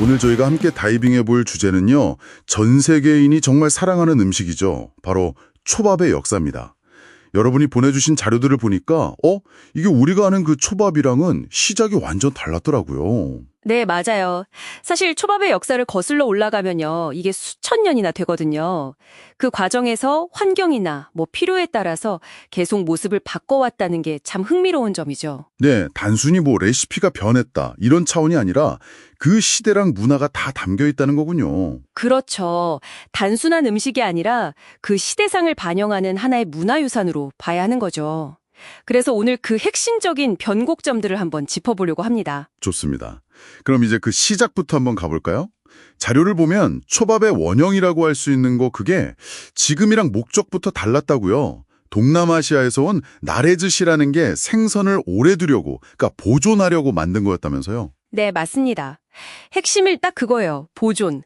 오늘 저희가 함께 다이빙해 볼 주제는요. 전 세계인이 정말 사랑하는 음식이죠. 바로 초밥의 역사입니다. 여러분이 보내주신 자료들을 보니까 이게 우리가 아는 그 초밥이랑은 시작이 완전 달랐더라고요. 네, 맞아요. 사실 초밥의 역사를 거슬러 올라가면요. 이게 수천 년이나 되거든요. 그 과정에서 환경이나 필요에 따라서 계속 모습을 바꿔왔다는 게 참 흥미로운 점이죠. 네, 단순히 레시피가 변했다 이런 차원이 아니라 그 시대랑 문화가 다 담겨 있다는 거군요. 그렇죠. 단순한 음식이 아니라 그 시대상을 반영하는 하나의 문화유산으로 봐야 하는 거죠. 그래서 오늘 그 핵심적인 변곡점들을 한번 짚어보려고 합니다. 좋습니다. 그럼 이제 그 시작부터 한번 가볼까요? 자료를 보면 초밥의 원형이라고 할 수 있는 거 그게 지금이랑 목적부터 달랐다고요. 동남아시아에서 온 나레즈시라는 게 생선을 오래 두려고, 그러니까 보존하려고 만든 거였다면서요? 네, 맞습니다. 핵심이 딱 그거예요. 보존.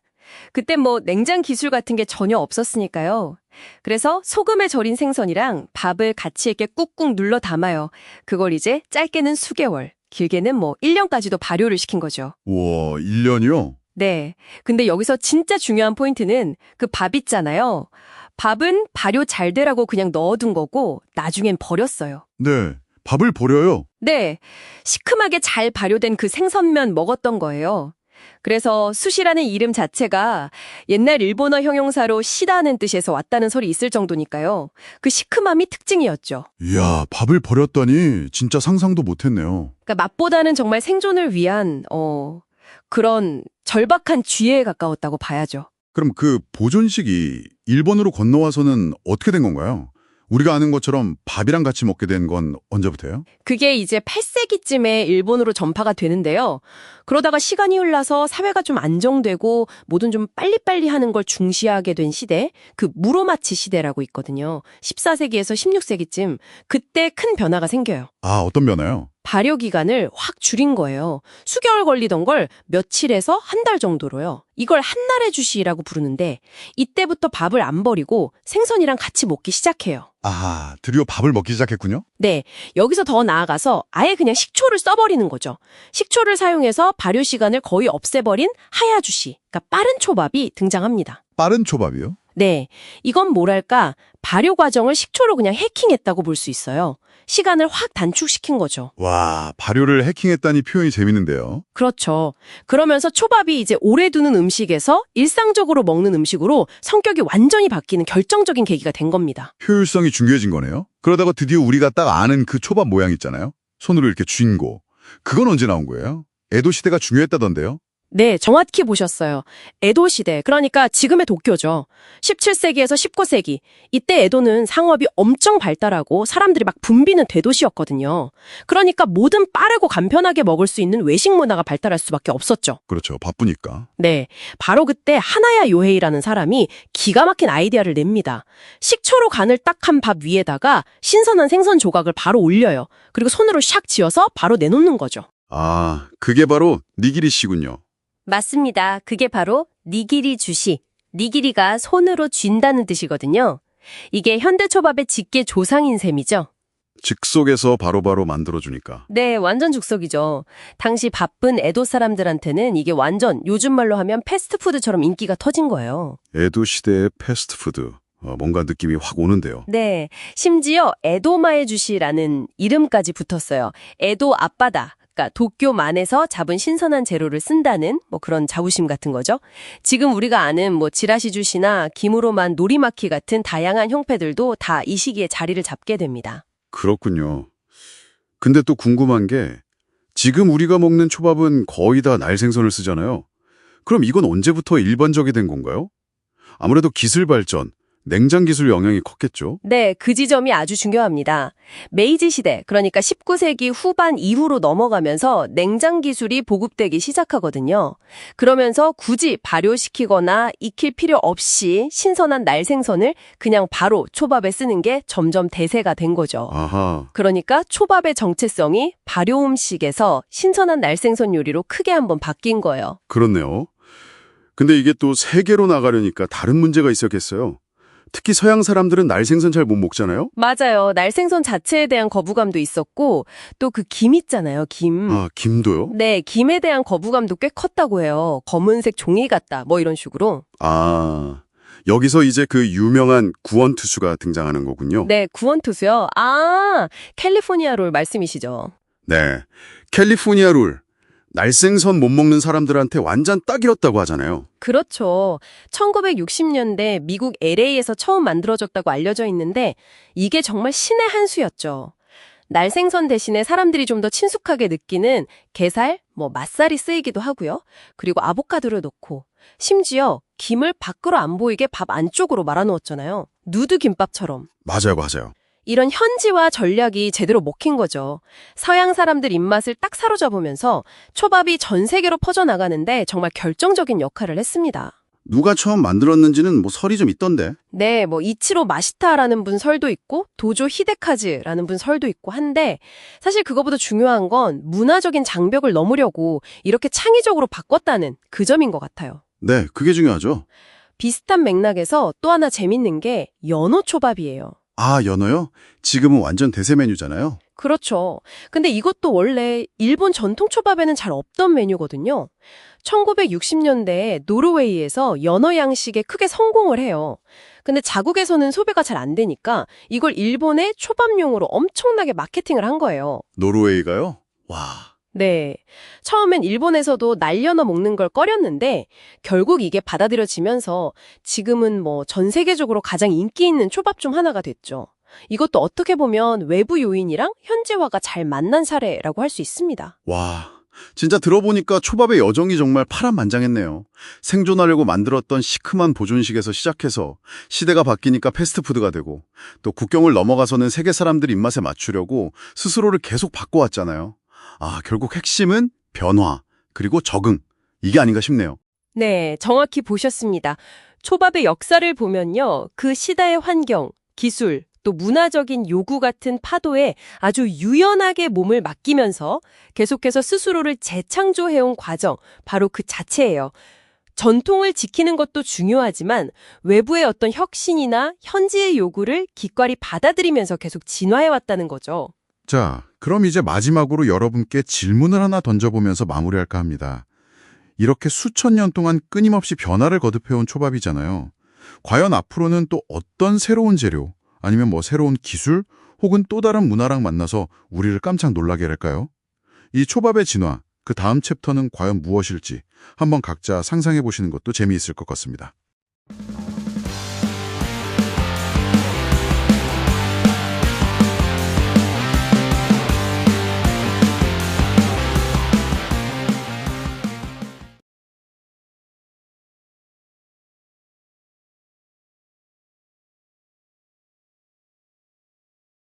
그때 냉장 기술 같은 게 전혀 없었으니까요. 그래서 소금에 절인 생선이랑 밥을 같이 이렇게 꾹꾹 눌러 담아요. 그걸 이제 짧게는 수개월, 길게는 1년까지도 발효를 시킨 거죠. 우와, 1년이요? 네. 근데 여기서 진짜 중요한 포인트는 그 밥 있잖아요. 밥은 발효 잘 되라고 그냥 넣어둔 거고 나중엔 버렸어요. 네, 밥을 버려요. 네. 시큼하게 잘 발효된 그 생선면 먹었던 거예요. 그래서 수시라는 이름 자체가 옛날 일본어 형용사로 시다는 뜻에서 왔다는 설이 있을 정도니까요. 그 시큼함이 특징이었죠. 이야, 밥을 버렸다니 진짜 상상도 못했네요. 그러니까 맛보다는 정말 생존을 위한 그런 절박한 쥐에 가까웠다고 봐야죠. 그럼 그 보존식이 일본으로 건너와서는 어떻게 된 건가요? 우리가 아는 것처럼 밥이랑 같이 먹게 된 건 언제부터예요? 그게 이제 8세기쯤에 일본으로 전파가 되는데요. 그러다가 시간이 흘러서 사회가 좀 안정되고 뭐든 좀 빨리빨리 하는 걸 중시하게 된 시대, 그 무로마치 시대라고 있거든요. 14세기에서 16세기쯤 그때 큰 변화가 생겨요. 아, 어떤 변화요? 발효 기간을 확 줄인 거예요. 수개월 걸리던 걸 며칠에서 한 달 정도로요. 이걸 한날의 주시라고 부르는데 이때부터 밥을 안 버리고 생선이랑 같이 먹기 시작해요. 아, 드디어 밥을 먹기 시작했군요? 네, 여기서 더 나아가서 아예 그냥 식초를 써버리는 거죠. 식초를 사용해서 발효 시간을 거의 없애버린 하야주시, 그러니까 빠른 초밥이 등장합니다. 빠른 초밥이요? 네, 이건 뭐랄까 발효 과정을 식초로 그냥 해킹했다고 볼 수 있어요. 시간을 확 단축시킨 거죠. 와, 발효를 해킹했다니 표현이 재밌는데요. 그렇죠. 그러면서 초밥이 이제 오래 두는 음식에서 일상적으로 먹는 음식으로 성격이 완전히 바뀌는 결정적인 계기가 된 겁니다. 효율성이 중요해진 거네요. 그러다가 드디어 우리가 딱 아는 그 초밥 모양 있잖아요. 손으로 이렇게 쥔 거. 그건 언제 나온 거예요? 에도 시대가 중요했다던데요? 네, 정확히 보셨어요. 에도 시대, 그러니까 지금의 도쿄죠. 17세기에서 19세기. 이때 에도는 상업이 엄청 발달하고 사람들이 막 붐비는 대도시였거든요. 그러니까 뭐든 빠르고 간편하게 먹을 수 있는 외식 문화가 발달할 수밖에 없었죠. 그렇죠. 바쁘니까. 네, 바로 그때 하나야 요헤이라는 사람이 기가 막힌 아이디어를 냅니다. 식초로 간을 딱 한 밥 위에다가 신선한 생선 조각을 바로 올려요. 그리고 손으로 샥 쥐어서 바로 내놓는 거죠. 아, 그게 바로 니기리씨군요. 맞습니다. 그게 바로 니기리 주시. 니기리가 손으로 쥔다는 뜻이거든요. 이게 현대초밥의 직계 조상인 셈이죠. 즉석에서 바로바로 만들어주니까. 네, 완전 즉석이죠. 당시 바쁜 에도 사람들한테는 이게 완전 요즘 말로 하면 패스트푸드처럼 인기가 터진 거예요. 에도 시대의 패스트푸드. 뭔가 느낌이 확 오는데요. 네, 심지어 에도마에 주시라는 이름까지 붙었어요. 에도 앞바다. 그러니까 도쿄만에서 잡은 신선한 재료를 쓴다는 그런 자부심 같은 거죠. 지금 우리가 아는 지라시 주시나 김으로만 노리마키 같은 다양한 형태들도 다 이 시기에 자리를 잡게 됩니다. 그렇군요. 근데 또 궁금한 게 지금 우리가 먹는 초밥은 거의 다 날생선을 쓰잖아요. 그럼 이건 언제부터 일반적이 된 건가요? 아무래도 기술 발전, 냉장 기술 영향이 컸겠죠? 네, 그 지점이 아주 중요합니다. 메이지 시대, 그러니까 19세기 후반 이후로 넘어가면서 냉장 기술이 보급되기 시작하거든요. 그러면서 굳이 발효시키거나 익힐 필요 없이 신선한 날생선을 그냥 바로 초밥에 쓰는 게 점점 대세가 된 거죠. 아하. 그러니까 초밥의 정체성이 발효 음식에서 신선한 날생선 요리로 크게 한번 바뀐 거예요. 그렇네요. 근데 이게 또 세계로 나가려니까 다른 문제가 있었겠어요. 특히 서양 사람들은 날생선 잘 못 먹잖아요? 맞아요. 날생선 자체에 대한 거부감도 있었고 또 그 김 있잖아요. 김. 아, 김도요? 네, 김에 대한 거부감도 꽤 컸다고 해요. 검은색 종이 같다. 뭐 이런 식으로. 아, 여기서 이제 그 유명한 구원투수가 등장하는 거군요. 네, 구원투수요. 아, 캘리포니아 롤 말씀이시죠. 네. 캘리포니아 룰. 날생선 못 먹는 사람들한테 완전 딱이었다고 하잖아요. 그렇죠. 1960년대 미국 LA에서 처음 만들어졌다고 알려져 있는데 이게 정말 신의 한 수였죠. 날생선 대신에 사람들이 좀 더 친숙하게 느끼는 게살, 맛살이 쓰이기도 하고요. 그리고 아보카도를 넣고 심지어 김을 밖으로 안 보이게 밥 안쪽으로 말아놓았잖아요. 누드 김밥처럼. 맞아요, 맞아요. 이런 현지화 전략이 제대로 먹힌 거죠. 서양 사람들 입맛을 딱 사로잡으면서 초밥이 전 세계로 퍼져나가는데 정말 결정적인 역할을 했습니다. 누가 처음 만들었는지는 설이 좀 있던데. 네, 이치로 마시타라는 분 설도 있고 도조 히데카즈라는 분 설도 있고 한데 사실 그거보다 중요한 건 문화적인 장벽을 넘으려고 이렇게 창의적으로 바꿨다는 그 점인 것 같아요. 네, 그게 중요하죠. 비슷한 맥락에서 또 하나 재밌는 게 연어 초밥이에요. 아, 연어요? 지금은 완전 대세 메뉴잖아요. 그렇죠. 근데 이것도 원래 일본 전통 초밥에는 잘 없던 메뉴거든요. 1960년대에 노르웨이에서 연어 양식에 크게 성공을 해요. 근데 자국에서는 소비가 잘 안 되니까 이걸 일본의 초밥용으로 엄청나게 마케팅을 한 거예요. 노르웨이가요? 와. 네. 처음엔 일본에서도 날연어 먹는 걸 꺼렸는데 결국 이게 받아들여지면서 지금은 전 세계적으로 가장 인기 있는 초밥 중 하나가 됐죠. 이것도 어떻게 보면 외부 요인이랑 현지화가 잘 만난 사례라고 할 수 있습니다. 와. 진짜 들어보니까 초밥의 여정이 정말 파란만장했네요. 생존하려고 만들었던 시큼한 보존식에서 시작해서 시대가 바뀌니까 패스트푸드가 되고 또 국경을 넘어가서는 세계 사람들 입맛에 맞추려고 스스로를 계속 바꿔왔잖아요. 아, 결국 핵심은 변화, 그리고 적응. 이게 아닌가 싶네요. 네, 정확히 보셨습니다. 초밥의 역사를 보면요. 그 시대의 환경, 기술, 또 문화적인 요구 같은 파도에 아주 유연하게 몸을 맡기면서 계속해서 스스로를 재창조해온 과정, 바로 그 자체예요. 전통을 지키는 것도 중요하지만 외부의 어떤 혁신이나 현지의 요구를 기꺼이 받아들이면서 계속 진화해왔다는 거죠. 자, 그럼 이제 마지막으로 여러분께 질문을 하나 던져보면서 마무리할까 합니다. 이렇게 수천 년 동안 끊임없이 변화를 거듭해온 초밥이잖아요. 과연 앞으로는 또 어떤 새로운 재료, 아니면 새로운 기술, 혹은 또 다른 문화랑 만나서 우리를 깜짝 놀라게 할까요? 이 초밥의 진화, 그 다음 챕터는 과연 무엇일지 한번 각자 상상해 보시는 것도 재미있을 것 같습니다.